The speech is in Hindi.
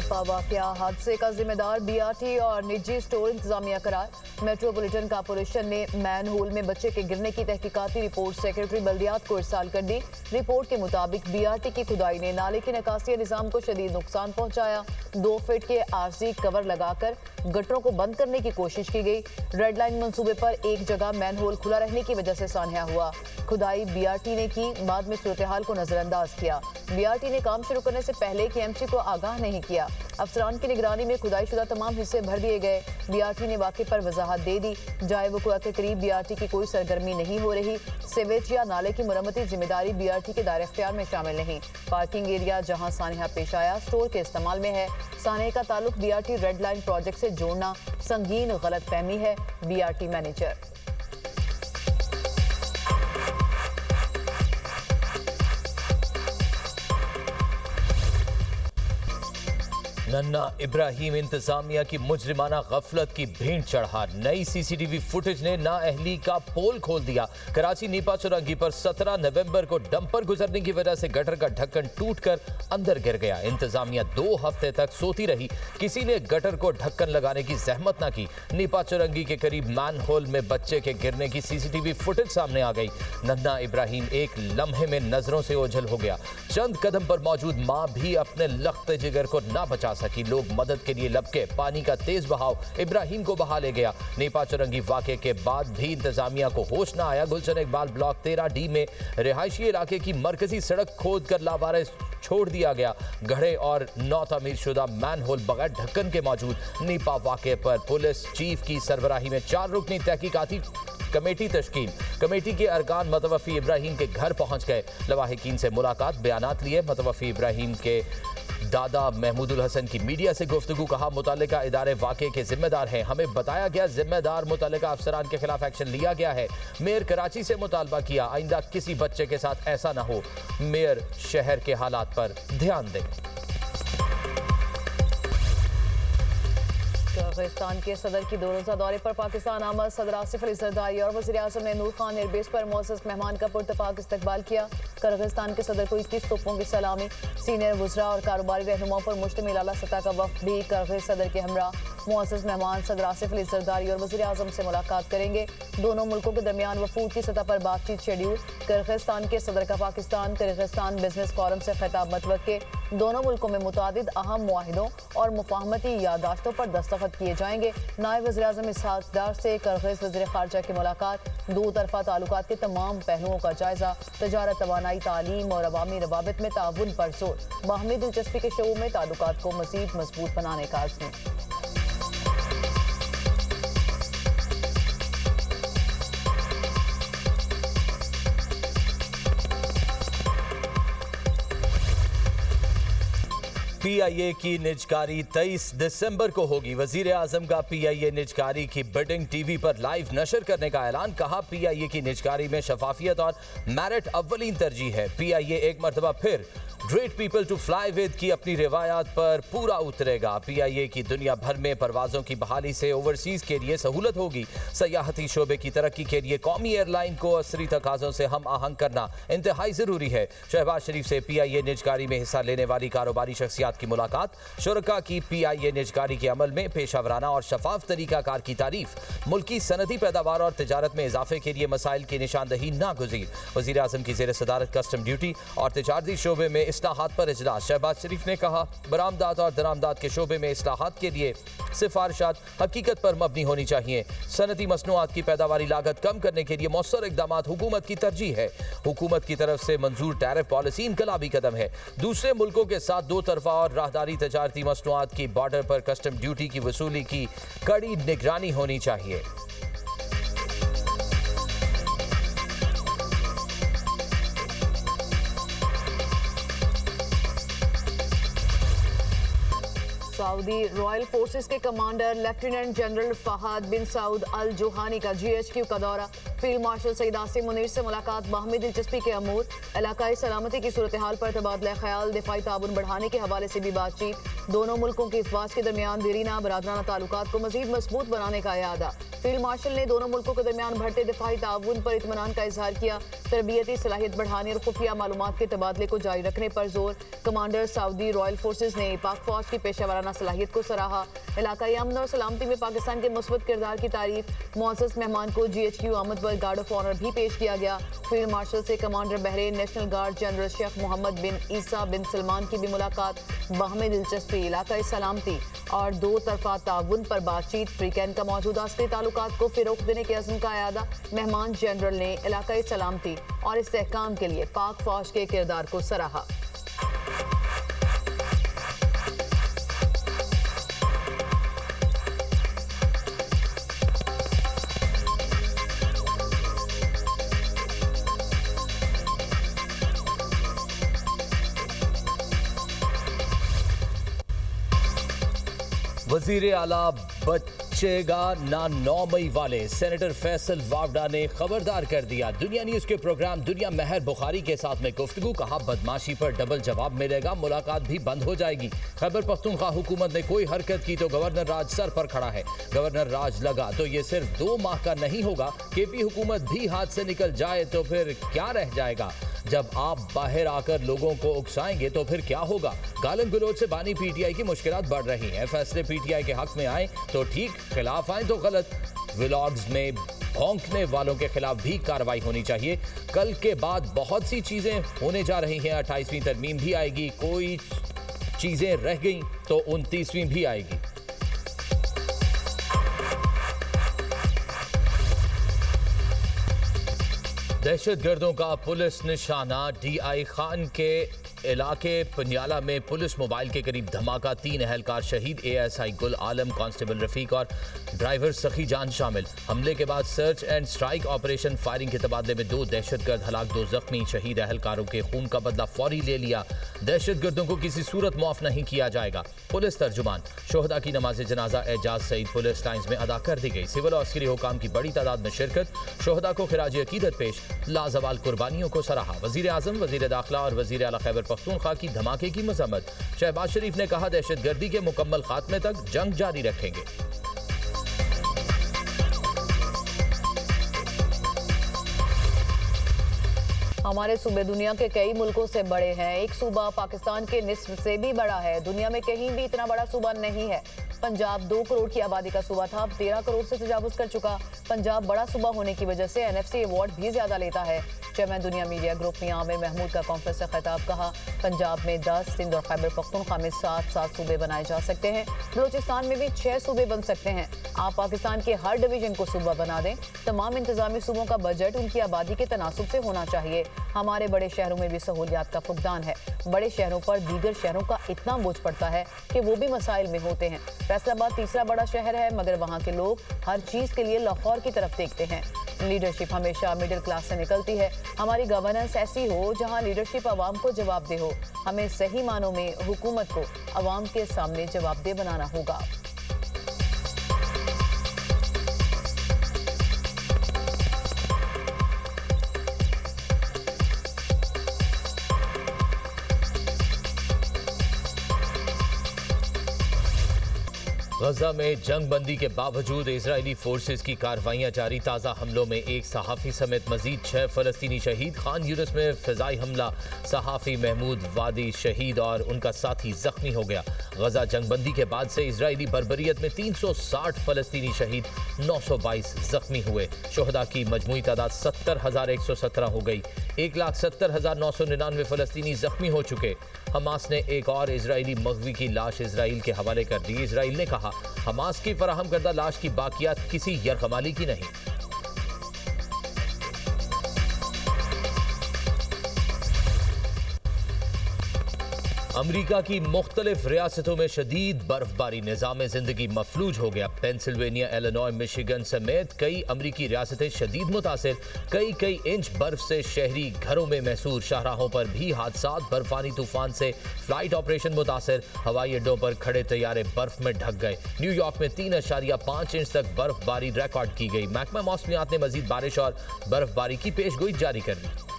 नीपा वाकया हादसे का जिम्मेदार बीआरटी और निजी स्टोर इंतजामिया करार। मेट्रोपॉलिटन कॉर्पोरेशन ने मैन होल में बच्चे के गिरने की तहकीकाती रिपोर्ट सेक्रेटरी बल्दियात को इरसाल कर दी। रिपोर्ट के मुताबिक बीआरटी की खुदाई ने नाले के निकासी निजाम को शदीद नुकसान पहुंचाया। 2 फीट के आरसी कवर लगाकर गटरों को बंद करने की कोशिश की गई। रेड लाइन मंसूबे पर एक जगह मैन होल खुला रहने की वजह से सान्या हुआ। खुदाई बीआरटी ने की, बाद में सूरत हाल को नजरअंदाज किया। बीआरटी ने काम शुरू करने से पहले केएमसी को आगाह नहीं किया। अफसरान की निगरानी में खुदाईशुदा तमाम हिस्से भर दिए गए। बीआरटी ने वाक़े पर वजाहत दे दी। जाए वक़ुआ के करीब बीआरटी की कोई सरगर्मी नहीं हो रही। सीवेज या नाले की मरम्मती जिम्मेदारी बीआरटी के दायरे इख्तियार में शामिल नहीं। पार्किंग एरिया जहां सान्या पेश आया स्टोर के इस्तेमाल में है। सान्या का ताल्लुक बीआरटी रेड लाइन प्रोजेक्ट से जोड़ना संगीन गलतफहमी है। बीआरटी मैनेजर नन्ना इब्राहिम इंतजामिया की मुजरिमाना गफलत की भेंट चढ़ा। नई सीसीटीवी फुटेज ने नाअहली का पोल खोल दिया। कराची नीपा चौरंगी पर 17 नवंबर को डंपर गुजरने की वजह से गटर का ढक्कन टूटकर अंदर गिर गया। इंतजामिया 2 हफ्ते तक सोती रही। किसी ने गटर को ढक्कन लगाने की जहमत न की। नीपा चौरंगी के करीब मैन होल में बच्चे के गिरने की सीसीटीवी फुटेज सामने आ गई। नन्ना इब्राहिम एक लम्हे में नजरों से ओझल हो गया। चंद कदम पर मौजूद मां भी अपने लख्ते जिगर को ना बचा सकी। लोग मदद के लिए लपके। पानी का तेज बहाव इब्राहिम को बहा ले गया। नीपा चौरंगी वाक़े के बाद भी इंतजामिया को होश न आया। गुलशन इकबाल ब्लॉक 13D में रिहायशी इलाके की मरकजी सड़क खोद कर लावारिस छोड़ दिया गया। गढ़े और नौ तामीर शुदा मैन होल बगैर ढक्कन के मौजूद। नीपा वाक़े पर पुलिस चीफ की सरबराही में 4 रुकनी तहकीकाती कमेटी तश्कील। कमेटी के अरकान मतवफ़ी इब्राहिम के घर पहुंच गए। लवाहिकीन से मुलाकात, बयानात लिए। मतवफ़ी इब्राहिम के दादा महमूदुल हसन की मीडिया से गुफ्तगू। कहा, मुतालिका इदारे वाक़े के जिम्मेदार हैं। हमें बताया गया जिम्मेदार मुतालिका अफसरान के खिलाफ एक्शन लिया गया है। मेयर कराची से मुतालबा किया आइंदा किसी बच्चे के साथ ऐसा ना हो। मेयर शहर के हालात पर ध्यान दें। किर्गिस्तान के सदर की 2 रोज़ा दौरे पर पाकिस्तान आमद सदर आसिफ अली जरदारी और वज़ीर आज़म ने नूर खान एयरबेस पर मौजूद मेहमान का पुरतपाक इस्तकबाल किया। किर्गिस्तान के सदर को 21 तोपों की सलामी। सीनियर वज़रा और कारोबारी रहनुमाओं पर मुश्तमिल आला सतह का वफ़द भी किर्गिज़ सदर के हमरा मुअज़्ज़ज़ मेहमान सदर आसिफ अली जरदारी और वज़ीर आज़म से मुलाकात करेंगे। दोनों मुल्कों के दरमियान वफूद की सतह पर बातचीत शेड्यूल। किर्गिस्तान के सदर का पाकिस्तान किर्गिस्तान बिजनेस फोरम से खिताब मतवक्के। दोनों मुल्कों में मुतादिद अहम मुआहिदों और मुफाहमती यादाश्तों पर दस्तखत किए जाएंगे। नायब वज़ीर आज़म इसहाक डार से किर्गिज़ वज़ीर ख़ारजा की मुलाकात। 2 तरफ़ा ताल्लुकात के तमाम पहलुओं का जायजा। तजारत, तवानाई, तालीम और अवामी रवाबित में ताउन पर जोर। बाहमी दिलचस्पी के शोबों में ताल्लुकात को मज़ीद मजबूत बनाने का आज़म। PIA की निजकारी 23 दिसंबर को होगी। वजीर आजम का PIA निजकारी की बिडिंग टीवी पर लाइव नशर करने का ऐलान। कहा, PIA की निजकारी में शफाफियत और मेरिट अव्वलीन तरजीह है। PIA एक मरतबा फिर great people to fly with की अपनी रिवायात पर पूरा उतरेगा। PIA की दुनिया भर में परवाजों की बहाली से ओवरसीज के लिए सहूलत होगी। सयाहती शोबे की तरक्की के लिए कौमी एयरलाइन को असरी तकाज़ों से हम आहंग करना इंतहाई ज़रूरी है। शहबाज शरीफ से PIA निजकारी में हिस्सा लेने वाली कारोबारी शख्सियात की मुलाकात। शुरका की PIA निजकारी के अमल में पेशावराना और शफाफ तरीकाकार की तारीफ। मुल्की सनदी पैदावार और तिजारत में इजाफे के लिए मसाइल की निशानदही नागुज़ीर। वज़ीर आज़म की ज़ेर सदारत कस्टम ड्यूटी और तिजारती शोबे में इस्लाहात पर इजलास। शहबाज शरीफ ने कहा, बरामदात और दरामदात के शोबे में इस्लाहात के लिए सिफारिशात हकीकत पर मबनी होनी चाहिए। सनती मसनूआत की पैदावारी लागत कम करने के लिए मौसर इक़दामात हुकूमत की तरजीह है। हुकूमत की तरफ से मंजूर टैरिफ पॉलिसी इनकलाबी कदम है। दूसरे मुल्कों के साथ 2 तरफा और राहदारी तजारती मसनूआत की बॉर्डर पर कस्टम ड्यूटी की वसूली की कड़ी निगरानी होनी चाहिए। सऊदी रॉयल फोर्सेस के कमांडर लेफ्टिनेंट जनरल फहद बिन सऊद अल जोहानी का GHQ का दौरा। फील्ड मार्शल सईद आसिम मुनीर से मुलाकात बाहमी दिलचस्पी के अमूर, इलाकाई सलामती की सूरत हाल पर तबादला ख्याल, दिफाई ताउन बढ़ाने के हवाले से भी बातचीत। दोनों मुल्कों की अफवाज के दरमियान देरीना बरादराना ताल्लुकात को मजीद मजबूत बनाने का इरादा। फील्ड मार्शल ने दोनों मुल्कों के दरमियान बढ़ते दिफाई ताउन पर इत्मीनान का इजहार किया। तरबियती सलाहियत बढ़ाने और खुफिया मालूमात के तबादले को जारी रखने पर जोर। कमांडर सऊदी रॉयल फोर्सेज ने पाक फौज की पेशा वराना सलाहियत को सराहा। इलाकाई अमन और सलामती में पाकिस्तान के मुस्बत किरदार की तारीफ। मुअज़्ज़ज़ मेहमान को GHQ आमद पर गार्ड ऑफ ऑनर भी पेश किया गया। फील्ड मार्शल से commander Bahrain national guard general Sheikh Mohammed bin Isa bin Salman की भी मुलाकात। बाहमी दिलचस्पी, इलाकाई सलामती और दो तरफा ताउन पर बातचीत। फ्रीकैन का मौजूदा अस्करी ताल्लुकात को फिरोग देने के अज़्म का इरादा। मेहमान जनरल ने इलाकाई सलामती और इस्तेहकाम के लिए पाक फौज के किरदार को सराहा। वजीर आला बचेगा ना 9 मई वाले सेनेटर फैसल वावडा ने खबरदार कर दिया। दुनिया न्यूज के प्रोग्राम दुनिया महर बुखारी के साथ में गुफ्तगू, कहा बदमाशी पर डबल जवाब मिलेगा, मुलाकात भी बंद हो जाएगी। खैबर पख्तूनख्वा हुकूमत ने कोई हरकत की तो गवर्नर राज सर पर खड़ा है। गवर्नर राज लगा तो ये सिर्फ 2 माह का नहीं होगा। KP हुकूमत भी हाथ से निकल जाए तो फिर क्या रह जाएगा। जब आप बाहर आकर लोगों को उकसाएंगे तो फिर क्या होगा। गालन गलोच से बानी PTI की मुश्किलात बढ़ रही हैं। फैसले PTI के हक में आए तो ठीक, खिलाफ आए तो गलत। व्लॉग्स में भौंकने वालों के खिलाफ भी कार्रवाई होनी चाहिए। कल के बाद बहुत सी चीजें होने जा रही हैं। 28वीं तरमीम भी आएगी, कोई चीजें रह गई तो 29वीं भी आएगी। दहशतगर्दों का पुलिस निशाना। DI खान के इलाके पन्याला में पुलिस मोबाइल के करीब धमाका, 3 अहलकार शहीद, ASI गुल आलम, कांस्टेबल रफीक और ड्राइवर सखी जान शामिल। हमले के बाद search and strike operation, firing के तबादले में 2 दहशतगर्द हलाक, 2 जख्मी। शहीद अहलकारों के खून का बदला फौरी ले लिया। दहशतगर्दों को किसी सूरत माफ नहीं किया जाएगा। पुलिस तर्जुमान, शोहदा की नमाज जनाजा एजाज सईद पुलिस लाइन्स में अदा कर दी गई। सिविल और अस्करी हुकाम की बड़ी तादाद में शिरकत। शोहदा को खिराज अकीदत पेश, लाजवाल कुर्बानियों को सराहा। वजीर आजम, वजीर दाखिला और वजीर आला खैबर पख्तूनख्वा की धमाके की मजम्मत। शहबाज शरीफ ने कहा दहशतगर्दी के मुकम्मल खात्मे तक जंग जारी रखेंगे। हमारे सूबे दुनिया के कई मुल्कों से बड़े हैं। एक सूबा पाकिस्तान के निस्फ से भी बड़ा है। दुनिया में कहीं भी इतना बड़ा सूबा नहीं है। पंजाब 2 करोड़ की आबादी का सूबा था, अब 13 करोड़ से तजावुज कर चुका। पंजाब बड़ा सूबा होने की वजह से NFC अवार्ड भी ज्यादा लेता है। चेयरमैन दुनिया मीडिया ग्रुप में आमिर महमूद का कॉन्फ्रेंस से खिताब, कहा पंजाब में 10, सिंध और खैबर पख्तूनख्वा में 7 सूबे बनाए जा सकते हैं। बलूचिस्तान में भी 6 सूबे बन सकते हैं। आप पाकिस्तान के हर डिवीजन को सूबा बना दें। तमाम इंतजामी सूबों का बजट उनकी आबादी के तनासुब से होना चाहिए। हमारे बड़े शहरों में भी सहूलियात का फुकदान है। बड़े शहरों पर दीगर शहरों का इतना बोझ पड़ता है कि वो भी मसाइल में होते हैं। फैसलाबाद तीसरा बड़ा शहर है, मगर वहाँ के लोग हर चीज के लिए लाहौर की तरफ देखते हैं। लीडरशिप हमेशा मिडिल क्लास से निकलती है। हमारी गवर्नेंस ऐसी हो जहां लीडरशिप आवाम को जवाबदेह हो। हमें सही मानों में हुकूमत को आवाम के सामने जवाबदेह बनाना होगा। गजा में जंग बंदी के बावजूद इजरायली फोर्सेस की कार्रवाइयां जारी। ताज़ा हमलों में एक सहाफ़ी समेत मजीद 6 फ़लस्तीनी शहीद। खान यूनिस में फ़िज़ाई हमला, सहाफ़ी महमूद वादी शहीद और उनका साथी जख्मी हो गया। गजा जंग बंदी के बाद से इजरायली बर्बरियत में 360 फ़लस्तीनी शहीद, 922 जख्मी हुए। शोहदा की मजमूई तादाद 70,117 हो गई। 1,70,999 फ़लस्तीनी जख्मी हो चुके। हमास ने एक और इजरायली मगवी की लाश इसराइल के हवाले कर दी। इसराइल ने कहा हमास की फराहम करदा लाश की बाकियात किसी यरगमाली की नहीं। अमेरिका की मुख्तलिफ रियासतों में शदीद बर्फबारी, निज़ाम जिंदगी मफलूज हो गया। पेंसिल्वेनिया, इलिनॉय, मिशिगन समेत कई अमेरिकी रियासतें शदीद मुतासिर। कई इंच बर्फ से शहरी घरों में महसूर। शाहराहों पर भी हादसात। बर्फानी तूफान से फ्लाइट ऑपरेशन मुतासिर। हवाई अड्डों पर खड़े तैयारे बर्फ में ढक गए। न्यूयॉर्क में 3.5 इंच तक बर्फबारी रिकॉर्ड की गई। महकमा मौसमियात ने मजीद बारिश और बर्फबारी की पेशगोई जारी कर दी।